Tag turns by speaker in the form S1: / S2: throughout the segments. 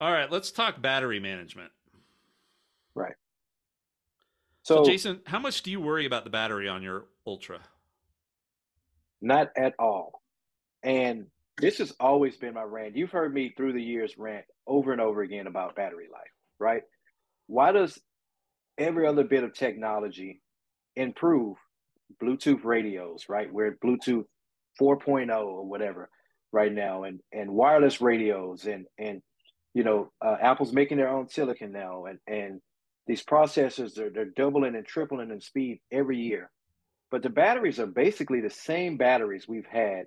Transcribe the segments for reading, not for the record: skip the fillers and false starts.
S1: All right, let's talk battery management.
S2: Right.
S1: So,
S2: So
S1: Jason, how much do you worry about the battery on your Ultra?
S2: not at all. And this has always been my rant. You've heard me through the years rant over and over again about battery life, right? Why does every other bit of technology improve Bluetooth radios, right? We're at Bluetooth 4.0 or whatever right now, and wireless radios, and Apple's making their own silicon now, and these processors they're doubling and tripling in speed every year. But the batteries are basically the same batteries we've had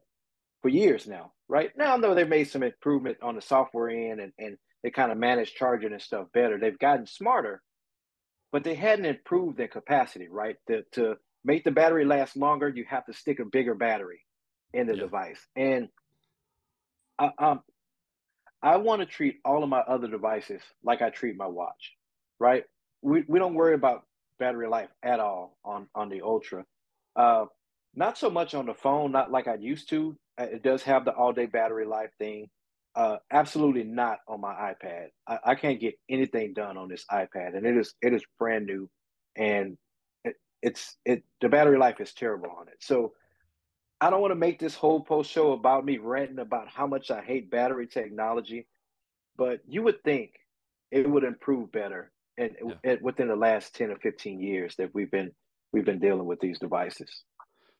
S2: for years now, right? Now, though they've made some improvement on the software end and they kind of manage charging and stuff better, they've gotten smarter, but they hadn't improved their capacity, right? To make the battery last longer, you have to stick a bigger battery in the
S1: Yeah.
S2: device. And I, um, I want to treat all of my other devices like I treat my watch, right? We don't worry about battery life at all on the Ultra. Uh, Not so much on the phone, not like I used to. It does have the all day battery life thing. Absolutely not on my iPad. I can't get anything done on this iPad, and it is brand new, and it the battery life is terrible on it. So I don't want to make this whole post show about me ranting about how much I hate battery technology, but you would think it would improve better
S1: Yeah.
S2: within the last 10 or 15 years that we've been dealing with these devices.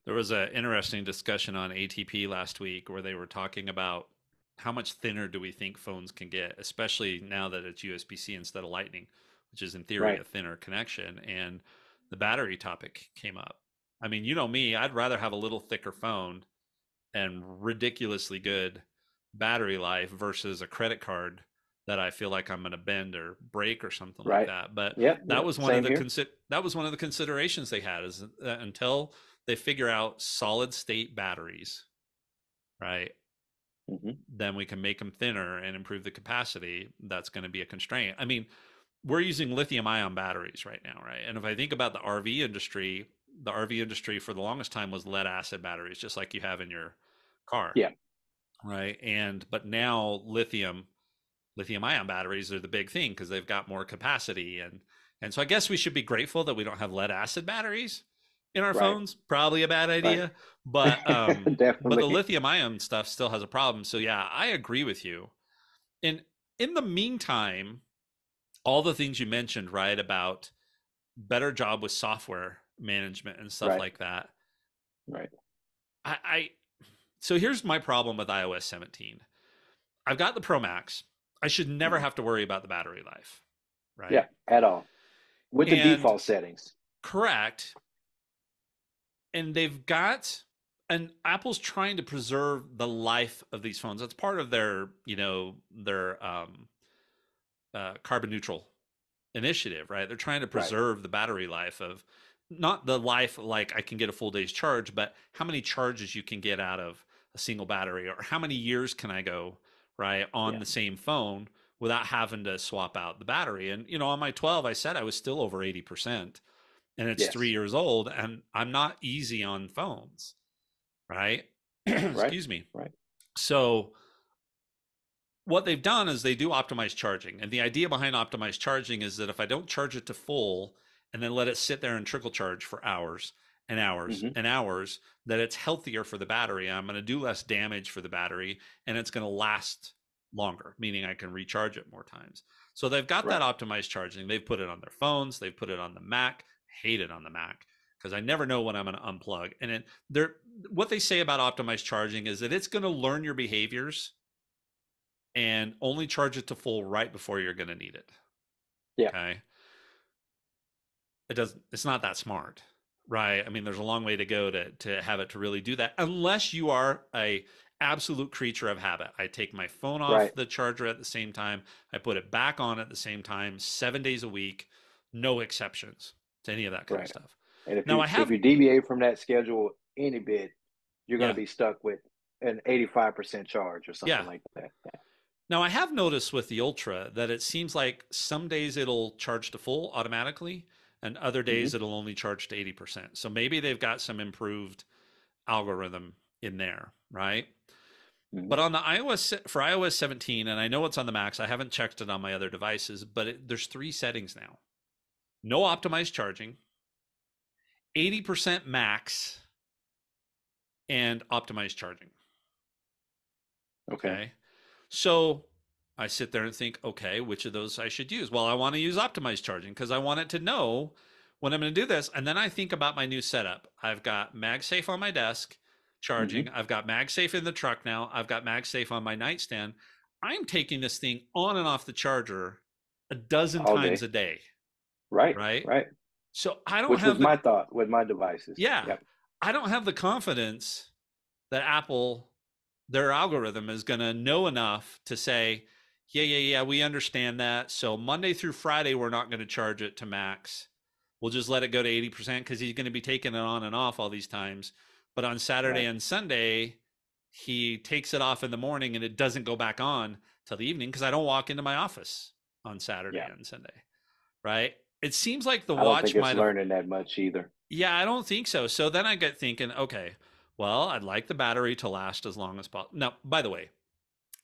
S1: There was an interesting discussion on ATP last week where they were talking about how much thinner do we think phones can get, especially now that it's USB-C instead of Lightning, which is in theory
S2: Right.
S1: a thinner connection. And the battery topic came up. I mean, you know me, I'd rather have a little thicker phone and ridiculously good battery life versus a credit card that I feel like I'm going to bend or break or something like
S2: Right.
S1: that. But
S2: Yep.
S1: that
S2: Yep.
S1: was one of
S2: Same
S1: the
S2: here.
S1: that was one of the considerations they had is that until they figure out solid state batteries, right?
S2: Hmm.
S1: Then we can make them thinner and improve the capacity. That's going to be a constraint. I mean, we're using lithium ion batteries right now, right? And if I think about the RV industry for the longest time was lead acid batteries, just like you have in your car,
S2: Yeah.
S1: right? And but now lithium ion batteries are the big thing because they've got more capacity and so I guess we should be grateful that we don't have lead acid batteries in our
S2: Right.
S1: phones. Probably a bad
S2: Right.
S1: idea, but the
S2: Definitely.
S1: lithium ion stuff still has a problem. So yeah, I agree with you. And in the meantime, all the things you mentioned, right, about better job with software management and stuff
S2: Right.
S1: like that.
S2: Right.
S1: I so here's my problem with iOS 17. I've got the Pro Max. I should never
S2: Mhm.
S1: have to worry about the battery life,
S2: Yeah.
S1: right?
S2: At all. With the
S1: And
S2: default settings.
S1: correct. And they've got and Apple's trying to preserve the life of these phones. That's part of their, their carbon neutral initiative, right? They're trying to
S2: Right.
S1: preserve the battery life of not the life like I can get a full day's charge, but how many charges you can get out of a single battery or how many years can I go, right, on
S2: Yeah.
S1: the same phone without having to swap out the battery. And, on my 12, I said I was still over 80% and it's three
S2: Yes.
S1: years old and I'm not easy on phones, right?
S2: Right.
S1: Excuse me.
S2: Right.
S1: So, what they've done is they do optimized charging. And the idea behind optimized charging is that if I don't charge it to full and then let it sit there and trickle charge for hours and hours
S2: Hmm.
S1: and hours, that it's healthier for the battery. I'm going to do less damage for the battery and it's going to last longer, meaning I can recharge it more times. So they've got that
S2: Right.
S1: optimized charging. They've put it on their phones, they've put it on the Mac. I hate it on the Mac because I never know when I'm going to unplug. And what they say about optimized charging is that it's going to learn your behaviors and only charge it to full right before you're going to need it.
S2: Yeah.
S1: Okay. It's not that smart, right? I mean, there's a long way to go to have it to really do that unless you are a absolute creature of habit. I take my phone off
S2: Right.
S1: the charger at the same time. I put it back on at the same time, 7 days a week, no exceptions to any of that kind of
S2: Right.
S1: stuff.
S2: And if
S1: Now
S2: you
S1: I
S2: if
S1: have,
S2: you deviate from that schedule any bit, you're going to
S1: yeah,
S2: be stuck with an 85% charge or something
S1: yeah.
S2: like that.
S1: Now I have noticed with the Ultra that it seems like some days it'll charge to full automatically, and other days
S2: Hmm.
S1: it'll only charge to 80%. So maybe they've got some improved algorithm in there, right?
S2: Hmm.
S1: But on the iOS 17, and I know it's on the Macs. I haven't checked it on my other devices, but there's three settings now: no optimized charging, 80% max, and optimized charging.
S2: Okay.
S1: Okay. So I sit there and think, okay, which of those I should use? Well, I want to use optimized charging because I want it to know when I'm going to do this. And then I think about my new setup. I've got MagSafe on my desk charging.
S2: Hmm.
S1: I've got MagSafe in the truck now. I've got MagSafe on my nightstand. I'm taking this thing on and off the charger a dozen
S2: All
S1: times
S2: day.
S1: a day,
S2: Right.
S1: right?
S2: Right.
S1: So I don't
S2: Which was
S1: have the,
S2: my thought with my devices.
S1: yeah,
S2: Yep.
S1: I don't have the confidence that Apple, their algorithm is going to know enough to say, yeah, we understand that. So Monday through Friday, we're not going to charge it to max. We'll just let it go to 80% because he's going to be taking it on and off all these times. But on Saturday
S2: Right.
S1: and Sunday, he takes it off in the morning and it doesn't go back on till the evening because I don't walk into my office on Saturday
S2: Yeah.
S1: and Sunday, right? It seems like the
S2: I don't think
S1: watch
S2: it's
S1: might have,
S2: learning that much either.
S1: yeah, I don't think so. So then I get thinking, okay, well, I'd like the battery to last as long as possible. Now, by the way,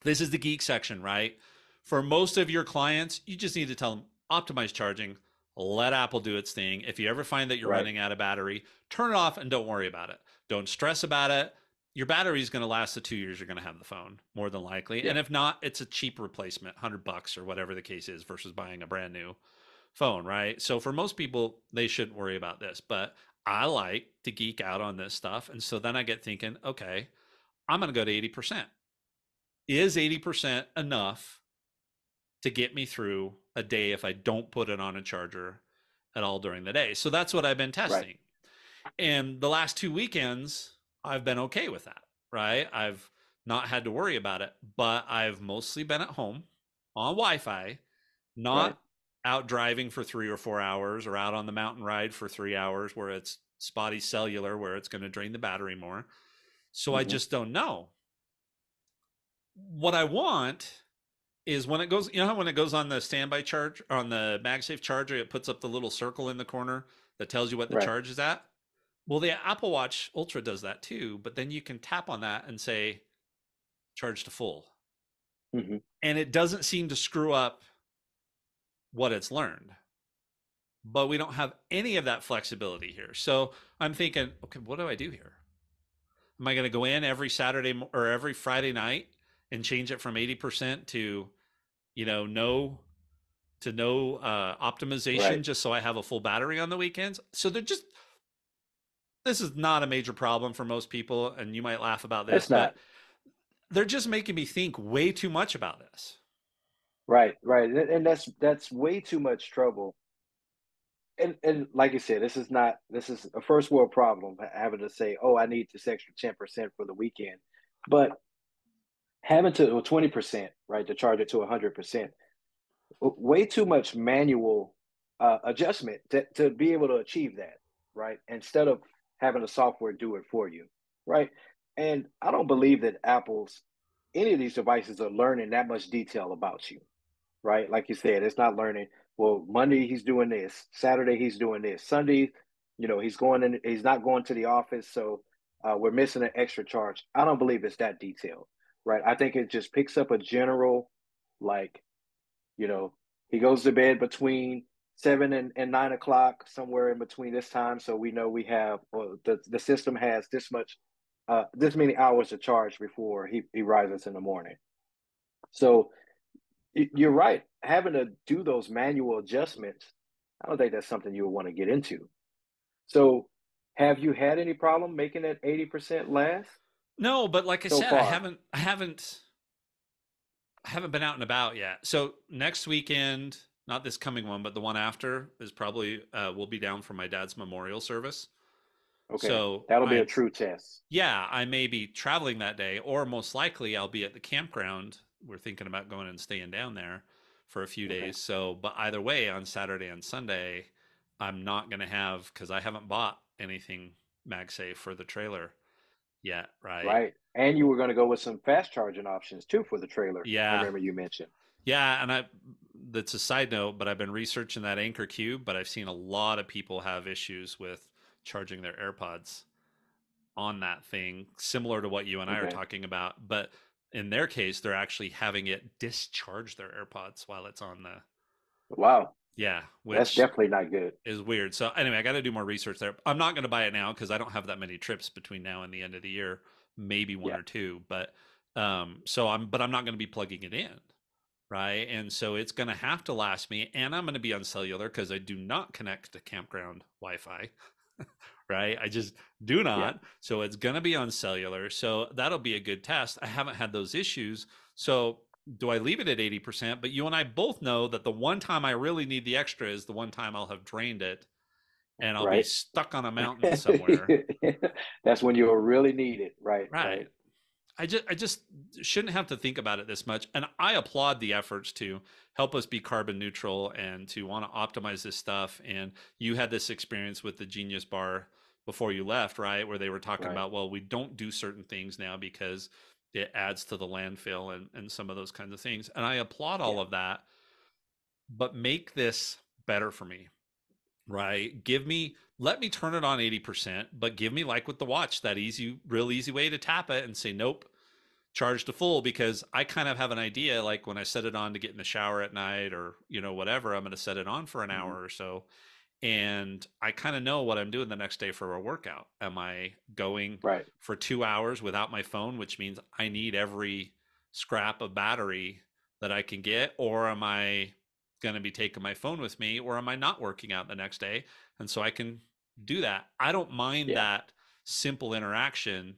S1: this is the geek section, right? For most of your clients, you just need to tell them optimize charging, let Apple do its thing. If you ever find that you're
S2: Right.
S1: running out of battery, turn it off and don't worry about it. Don't stress about it. Your battery is going to last the 2 years you're going to have the phone, more than likely.
S2: Yeah.
S1: And if not, it's a cheap replacement, $100 or whatever the case is, versus buying a brand new phone, right? So for most people, they shouldn't worry about this. But I like to geek out on this stuff. And so then I get thinking, okay, I'm going to go to 80%. Is 80% enough to get me through a day if I don't put it on a charger at all during the day? So that's what I've been
S2: Right.
S1: testing. And the last 2 weekends, I've been okay with that, right? I've not had to worry about it, but I've mostly been at home on Wi Fi,
S2: Right.
S1: not out driving for 3 or 4 hours or out on the mountain ride for 3 hours where it's spotty cellular, where it's going to drain the battery more. So I
S2: Hmm.
S1: just don't know. What I want is when it goes, you know how when it goes on the standby charge on the MagSafe charger, it puts up the little circle in the corner that tells you what the
S2: Right.
S1: charge is at. Well, the Apple Watch Ultra does that too, but then you can tap on that and say charge to full.
S2: Hmm.
S1: And it doesn't seem to screw up what it's learned. But we don't have any of that flexibility here. So I'm thinking, okay, what do I do here? Am I going to go in every Saturday or every Friday night and change it from 80% to, no no optimization
S2: Right.
S1: just so I have a full battery on the weekends? So they're just, this is not a major problem for most people. And you might laugh about this,
S2: It's
S1: but
S2: not.
S1: they're just making me think way too much about this.
S2: Right. Right. And that's way too much trouble. And like you said, this is a first world problem having to say, oh, I need this extra 10% for the weekend. But having to 20%, right, to charge it to 100%, way too much manual adjustment to be able to achieve that, right? Instead of having the software do it for you, right? And I don't believe that any of these devices are learning that much detail about you, right? Like you said, it's not learning. Well, Monday he's doing this, Saturday he's doing this, Sunday, he's not going to the office, so we're missing an extra charge. I don't believe it's that detailed, right? I think it just picks up a general, like, you know, he goes to bed between 7 and 9 o'clock, somewhere in between this time. So we know we have, well, the system has this many hours to charge before he rises in the morning. So you're right. Having to do those manual adjustments, I don't think that's something you would want to get into. So have you had any problem making that 80% last
S1: No, but like I
S2: so
S1: said,
S2: far?
S1: I haven't been out and about yet. So next weekend, not this coming one, but the one after is probably will be down for my dad's memorial service.
S2: Okay.
S1: So
S2: That'll be a true test.
S1: yeah, I may be traveling that day, or most likely I'll be at the campground. We're thinking about going and staying down there for a few
S2: Okay.
S1: days. So, but either way, on Saturday and Sunday, I'm not going to have, because I haven't bought anything MagSafe for the trailer yet, right?
S2: Right. And you were going to go with some fast charging options too for the trailer. I
S1: Yeah,
S2: remember you mentioned.
S1: yeah, and that's a side note, but I've been researching that Anchor Cube, but I've seen a lot of people have issues with charging their AirPods on that thing, similar to what you and I are
S2: Okay.
S1: talking about. But in their case, they're actually having it discharge their AirPods while it's on the,
S2: Wow,
S1: yeah,
S2: that's
S1: which
S2: definitely not good.
S1: is weird. So anyway, I got to do more research there. I'm not going to buy it now because I don't have that many trips between now and the end of the year, maybe one
S2: Yeah,
S1: or two. But but I'm not going to be plugging it in, right? And so it's going to have to last me, and I'm going to be on cellular because I do not connect to campground Wi-Fi, right? I just do
S2: yeah,
S1: not. So it's going to be on cellular. So that'll be a good test. I haven't had those issues. So do I leave it at 80%? But you and I both know that the one time I really need the extra is the one time I'll have drained it and I'll be
S2: right.
S1: stuck on a mountain somewhere.
S2: That's when you'll really need it. Right,
S1: Right.
S2: right,
S1: I just shouldn't have to think about it this much. And I applaud the efforts to help us be carbon neutral and to want to optimize this stuff. And you had this experience with the Genius Bar before you left, right? Where they were talking
S2: right.
S1: about, well, we don't do certain things now because it adds to the landfill and some of those kinds of things. And I applaud all
S2: Yeah,
S1: of that, but make this better for me, right? Let me turn it on 80%, but give me, like with the watch, that easy, real easy way to tap it and say, nope, charge to full, because I kind of have an idea, like when I set it on to get in the shower at night or, whatever, I'm going to set it on for an
S2: hmm,
S1: hour or so. And I kind of know what I'm doing the next day for a workout. Am I going
S2: right,
S1: for 2 hours without my phone, which means I need every scrap of battery that I can get? Or am I going to be taking my phone with me? Or am I not working out the next day? And so I can do that. I don't mind
S2: yeah,
S1: that simple interaction,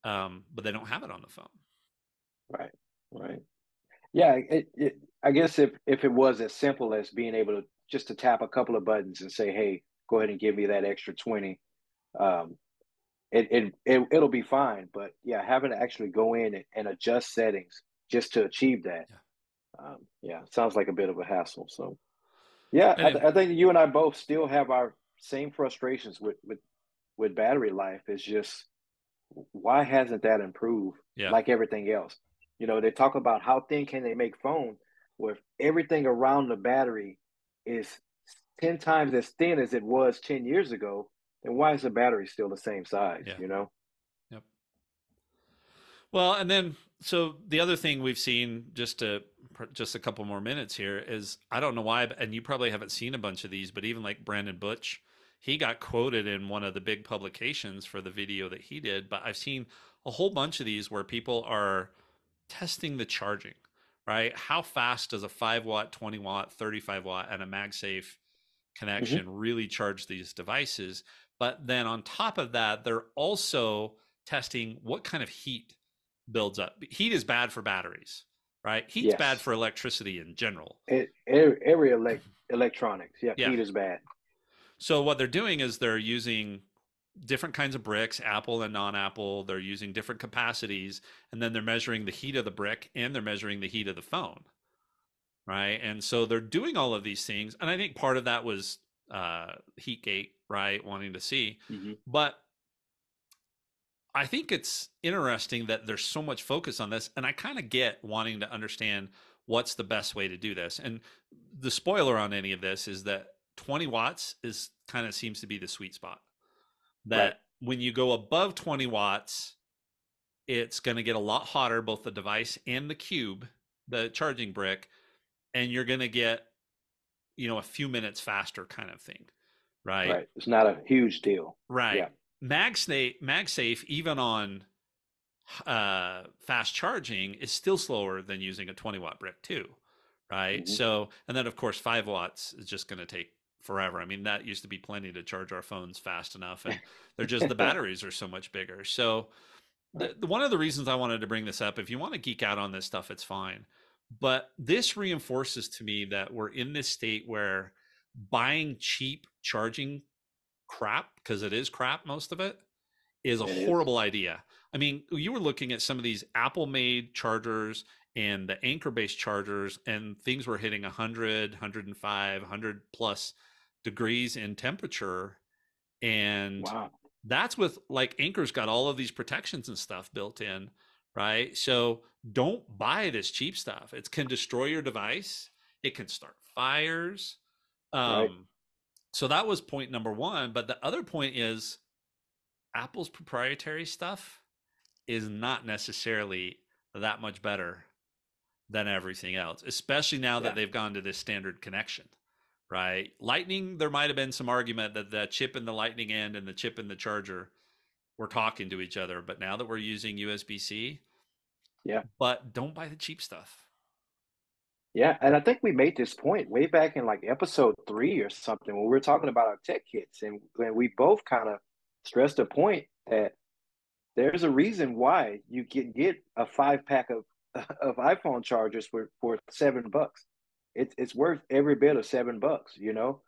S1: but they don't have it on the phone.
S2: right, right. Yeah, I guess if it was as simple as being able to just to tap a couple of buttons and say, "Hey, go ahead and give me that extra 20," um, it'll be fine. But yeah, having to actually go in and adjust settings just to achieve that,
S1: Yeah.
S2: yeah, sounds like a bit of a hassle. So yeah,
S1: And it,
S2: I think you and I both still have our same frustrations with battery life. It's just why hasn't that improved
S1: yeah.
S2: like everything else? You know, they talk about how thin can they make phone where everything around the battery is 10 times as thin as it was 10 years ago, then why is the battery still the same size,
S1: Yeah.
S2: you know?
S1: Yep. Well, and then so the other thing we've seen, just a couple more minutes here, is I don't know why, and you probably haven't seen a bunch of these, but even like Brandon Butch, he got quoted in one of the big publications for the video that he did. But I've seen a whole bunch of these where people are testing the charging, right? How fast does a 5 watt, 20 watt, 35 watt, and a MagSafe
S2: Hmm.
S1: connection really charge these devices? But then on top of that, they're also testing what kind of heat builds up. Heat is bad for batteries, right? Heat's bad
S2: Yes.
S1: for electricity in general.
S2: Every electronics, yeah,
S1: Yeah.
S2: heat is bad.
S1: So what they're doing is they're using different kinds of bricks, Apple and non-Apple. They're using different capacities, and then they're measuring the heat of the brick and they're measuring the heat of the phone, right? And so they're doing all of these things, and I think part of that was Heatgate, right? Wanting to see,
S2: Hmm.
S1: but I think it's interesting that there's so much focus on this, and I kind of get wanting to understand what's the best way to do this. And the spoiler on any of this is that 20 watts is kind of seems to be the sweet spot.
S2: Right,
S1: That when you go above 20 watts, it's going to get a lot hotter, both the device and the cube, the charging brick, and you're going to get, a few minutes faster kind of thing, right?
S2: right. It's not a huge deal.
S1: Right.
S2: Yeah.
S1: MagSafe, even on fast charging, is still slower than using a 20 watt brick too, right?
S2: Hmm.
S1: So, and then of course 5 watts is just going to take forever. I mean, that used to be plenty to charge our phones fast enough, and the batteries are so much bigger. So,
S2: Right.
S1: one of the reasons I wanted to bring this up, if you want to geek out on this stuff, it's fine. But this reinforces to me that we're in this state where buying cheap charging crap, because it is crap, most of it, is a
S2: It is.
S1: horrible idea. I mean, you were looking at some of these Apple made chargers and the anchor based chargers, and things were hitting 100, 105, 100 plus degrees in temperature. And
S2: Wow.
S1: that's with, like, Anchor's got all of these protections and stuff built in, right? So don't buy this cheap stuff. It can destroy your device, it can start fires.
S2: Right.
S1: Um, so that was point number one. But the other point is Apple's proprietary stuff is not necessarily that much better than everything else, especially now that
S2: Yeah.
S1: they've gone to this standard connection, right? Lightning, there might have been some argument that the chip in the lightning end and the chip in the charger were talking to each other, but now that we're using USB C,
S2: Yeah.
S1: but don't buy the cheap stuff.
S2: Yeah. And I think we made this point way back in like episode 3 or something when we were talking about our tech kits. And we both kind of stressed the point that there's a reason why you can get a 5 pack of iPhone chargers for $7. It's worth every bit of $7, you know?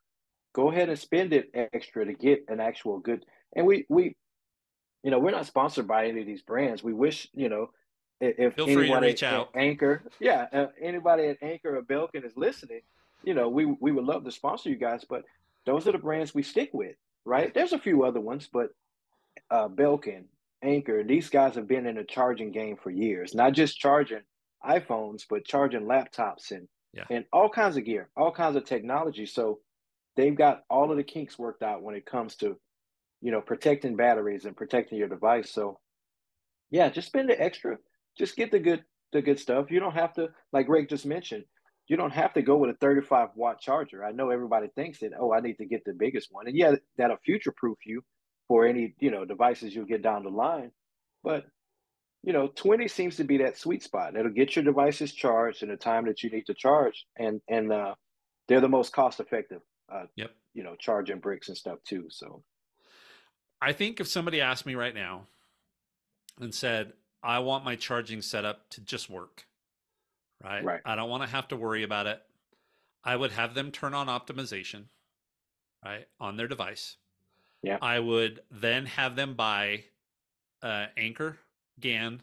S2: Go ahead and spend it extra to get an actual good. And we're not sponsored by any of these brands. We wish, if
S1: Feel free to
S2: anybody
S1: reach
S2: at
S1: out.
S2: Anchor, yeah, anybody at Anchor or Belkin is listening, we would love to sponsor you guys, but those are the brands we stick with,
S1: Yeah.
S2: right? There's a few other ones, but Belkin, Anchor, these guys have been in the charging game for years, not just charging iPhones, but charging laptops and
S1: Yeah.
S2: and all kinds of gear, all kinds of technology. So they've got all of the kinks worked out when it comes to protecting batteries and protecting your device. So yeah, just spend the extra. Just get the good stuff. You don't have to, like Greg just mentioned, you don't have to go with a 35-watt charger. I know everybody thinks that, oh, I need to get the biggest one. And yeah, that'll future proof you for any, devices you'll get down the line. But 20 seems to be that sweet spot. It'll get your devices charged in the time that you need to charge. And they're the most cost effective
S1: Yep.
S2: charging bricks and stuff too. So
S1: I think if somebody asked me right now and said, I want my charging setup to just work, right?
S2: right.
S1: I don't want to have to worry about it. I would have them turn on optimization, right, on their device.
S2: Yeah.
S1: I would then have them buy Anchor GAN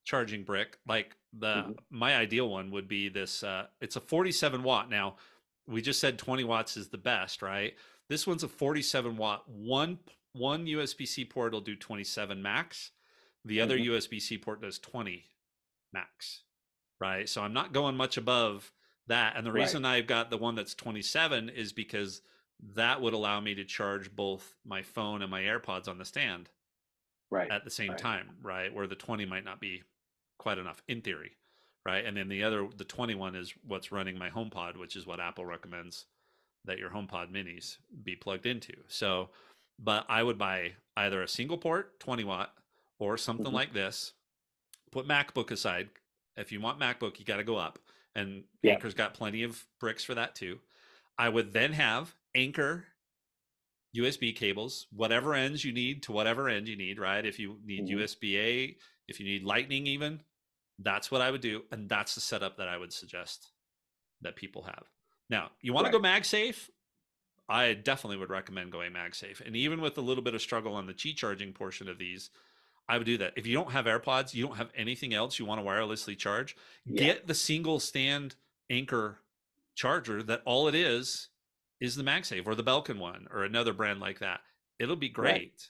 S1: charging brick. Like the
S2: Hmm.
S1: my ideal one would be this. It's a 47 watt. Now we just said 20 watts is the best, right? This one's a 47 watt. One USB C port will do 27 max. The other
S2: Hmm.
S1: USB C port does 20 max, right? So I'm not going much above that. And the
S2: Right.
S1: reason I've got the one that's 27 is because that would allow me to charge both my phone and my AirPods on the stand
S2: Right.
S1: at the same
S2: Right.
S1: time, right? Where the 20 might not be quite enough in theory, right? And then the 21 is what's running my HomePod, which is what Apple recommends that your HomePod minis be plugged into. So, but I would buy either a single port 20 watt or something
S2: Hmm.
S1: like this. Put MacBook aside. If you want MacBook, you got to go up. And
S2: Yeah.
S1: Anchor's got plenty of bricks for that too. I would then have Anchor USB cables, whatever ends you need to whatever end you need, right? If you need
S2: Hmm.
S1: USB A, if you need Lightning, even, that's what I would do. And that's the setup that I would suggest that people have. Now, you want to go
S2: Right.
S1: MagSafe? I definitely would recommend going MagSafe. And even with a little bit of struggle on the Qi charging portion of these, I would do that. If you don't have AirPods, you don't have anything else you want to wirelessly charge,
S2: Yeah.
S1: get the single stand Anchor charger that all it is the MagSafe or the Belkin one or another brand like that. It'll be
S2: Right.
S1: great.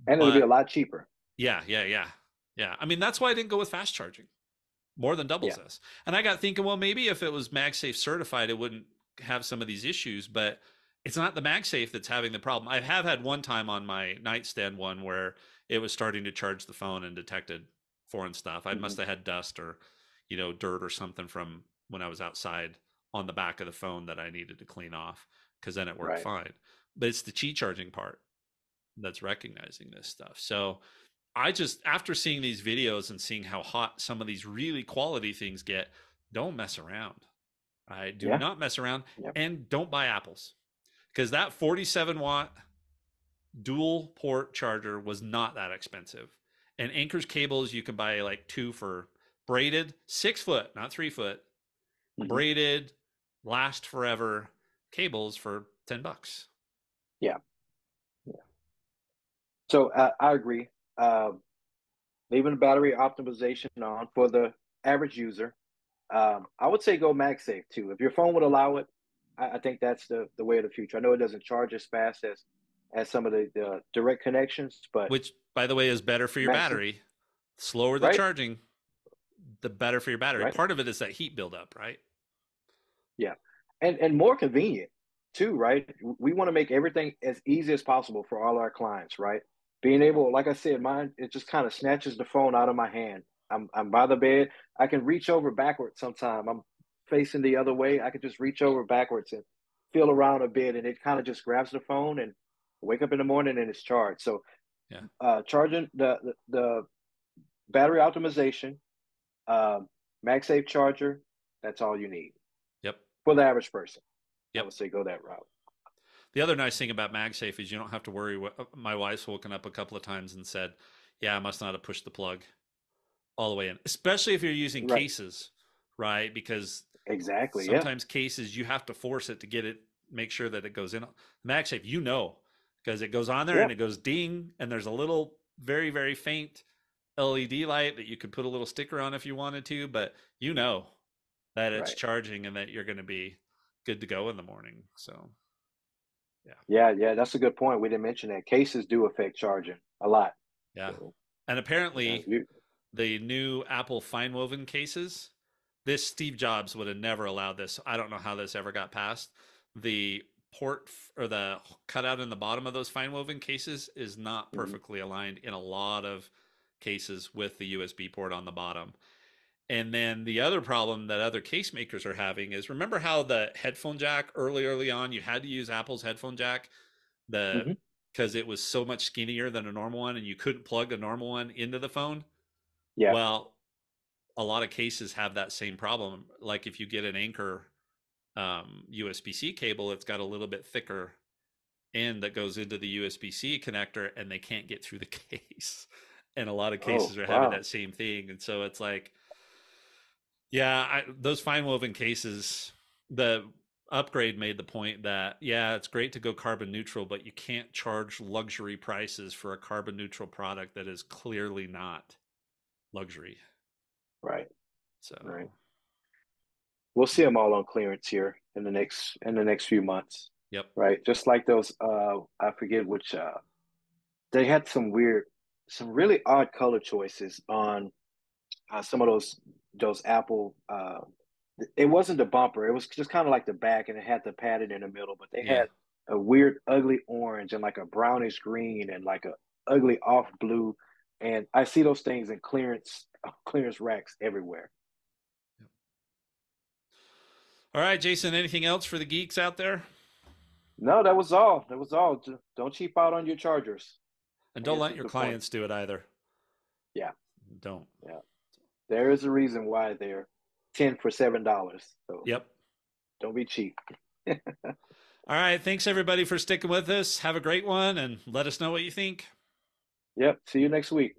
S2: And it'll be a
S1: But
S2: lot cheaper.
S1: yeah, yeah, yeah. Yeah. I mean, that's why I didn't go with fast charging. More than doubles
S2: Yeah.
S1: this. And I got thinking, well, maybe if it was MagSafe certified, it wouldn't have some of these issues, but it's not the MagSafe that's having the problem. I have had one time on my nightstand one where it was starting to charge the phone and detected foreign stuff. I
S2: Hmm.
S1: must have had dust or, dirt or something from when I was outside on the back of the phone that I needed to clean off because then it worked
S2: Right.
S1: fine. But it's the Qi charging part that's recognizing this stuff. So I just, after seeing these videos and seeing how hot some of these really quality things get, don't mess around. I do
S2: Yeah.
S1: not mess around
S2: Yeah.
S1: and don't buy apples because that 47-watt dual port charger was not that expensive. And Anchor's cables, you can buy like two for braided, 6 foot, not 3 foot,
S2: Hmm.
S1: braided, last forever cables for $10.
S2: Yeah. Yeah. So I agree. Leaving the battery optimization on for the average user. I would say go MagSafe too. If your phone would allow it, I think that's the way of the future. I know it doesn't charge as fast as some of the direct connections, but
S1: Which, by the way, is better for your
S2: MagSafe,
S1: battery. Slower the
S2: right?
S1: charging, the better for your battery.
S2: Right.
S1: Part of it is that heat buildup, right?
S2: Yeah. And more convenient too, right? We want to make everything as easy as possible for all our clients, right? Being able, like I said, mine, it just kind of snatches the phone out of my hand. I'm by the bed. I can reach over backwards sometime. I'm facing the other way. I can just reach over backwards and feel around a bit, and it kind of just grabs the phone and wake up in the morning and it's charged. So
S1: Yeah.
S2: charging the battery optimization, um, MagSafe charger, that's all you need
S1: Yep.
S2: for the average person. I
S1: Yep.
S2: would say go that route.
S1: The other nice thing about MagSafe is you don't have to worry. My wife's woken up a couple of times and said, "Yeah, I must not have pushed the plug all the way in," especially if you're using
S2: Right.
S1: cases, right? Because
S2: Exactly. Yeah.
S1: sometimes cases you have to force it to get it, make sure that it goes in. MagSafe, you know, because it goes on there
S2: Yeah.
S1: and it goes ding, and there's a little very, very faint LED light that you could put a little sticker on if you wanted to, but you know that it's
S2: Right.
S1: charging and that you're going to be good to go in the morning. So, yeah.
S2: Yeah. Yeah. That's a good point. We didn't mention that cases do affect charging a lot.
S1: Yeah.
S2: So
S1: And apparently,
S2: you.
S1: the new Apple fine woven cases, this Steve Jobs would have never allowed this. I don't know how this ever got passed. The port or the cutout in the bottom of those fine woven cases is not
S2: Mhm.
S1: perfectly aligned in a lot of cases with the USB port on the bottom. And then the other problem that other case makers are having is, remember how the headphone jack early on you had to use Apple's headphone jack, the
S2: Mhm.
S1: because it was so much skinnier than a normal one and you couldn't plug a normal one into the phone.
S2: Yeah.
S1: Well, a lot of cases have that same problem. Like if you get an Anchor USB-C cable, it's got a little bit thicker end that goes into the USB-C connector, and they can't get through the case. And a lot of
S2: Oh
S1: cases are having
S2: wow.
S1: that same thing. And so it's like, yeah, those fine woven cases, the upgrade made the point that, yeah, it's great to go carbon neutral, but you can't charge luxury prices for a carbon neutral product that is clearly not luxury.
S2: Right. Right.
S1: So,
S2: We'll see them all on clearance here in the next few months.
S1: yep.
S2: Right. Just like those. I forget which. They had some really odd color choices on some of those Apple. It wasn't the bumper; it was just kind of like the back, and it had the padding in the middle. But they
S1: Yeah.
S2: had a weird, ugly orange and like a brownish green and like a ugly off blue. And I see those things in clearance racks everywhere.
S1: Yep. All right, Jason, anything else for the geeks out there?
S2: No, that was all. That was all. Don't cheap out on your chargers.
S1: And
S2: I
S1: don't
S2: guess
S1: let
S2: is
S1: your
S2: the point.
S1: clients do it either.
S2: Yeah,
S1: Don't.
S2: yeah. There is a reason why they're 10 for $7. So
S1: Yep.
S2: don't be cheap.
S1: All right. Thanks, everybody, for sticking with us. Have a great one and let us know what you think.
S2: Yep. See you next week.